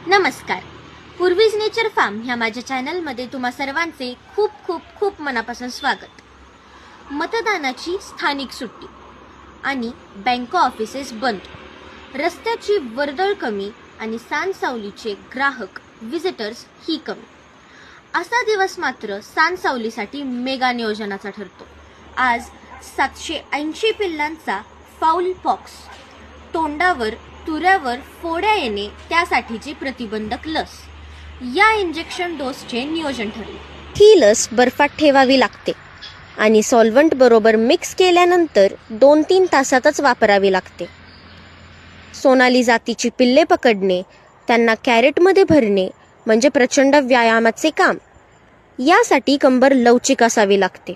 नमस्कार. पूर्वीज nature form ह्या माझ्या चॅनलमध्ये तुम्हा सर्वांचे खूप खूप खूप मनापासून स्वागत. मतदानाची स्थानिक सुट्टी आणि बँक ऑफिसेस बंद, रस्त्याची वर्दळ कमी आणि सांजसावलीचे ग्राहक विजिटर्स ही कमी. असा दिवस मात्र सांजसावलीसाठी मेगा नियोजनाचा ठरतो. आज 780 पिल्लांचा फाऊल पॉक्स, तोंडावर तुऱ्यावर फोड्या येणे त्यासाठीची प्रतिबंधक लस, या इंजेक्शन डोसचे नियोजन ठरले. ही लस बर्फात ठेवावी लागते आणि सॉल्व्हंट बरोबर मिक्स केल्यानंतर 2-3 तासातच वापरावी लागते. सोनाली जातीची पिल्ले पकडणे, त्यांना कॅरेटमध्ये भरणे म्हणजे प्रचंड व्यायामाचे काम. यासाठी कंबर लवचिक असावी लागते.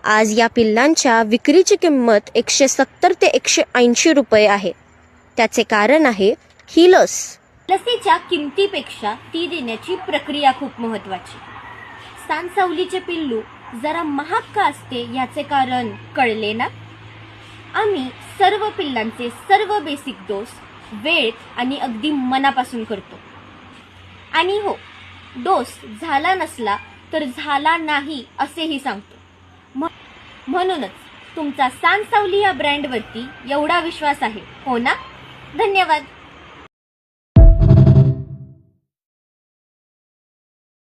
आज या पिल्लांच्या विक्रीची किंमत 170 ते 180 रुपये आहे. त्याचे कारण आहे ही लस. लसीच्या किमतीपेक्षा ती देण्याची प्रक्रिया खूप महत्त्वाची. सांजसावलीचे पिल्लू जरा महाग का असते याचे कारण कळले ना? आम्ही सर्व पिल्लांचे सर्व बेसिक डोस वेळेत आणि अगदी मनापासून करतो. आणि हो, डोस झाला नसला तर झाला नाही असेही सांगतो. म्हणूनच तुमचा सांजसावली या ब्रँडवरती एवढा विश्वास आहे, हो ना? धन्यवाद.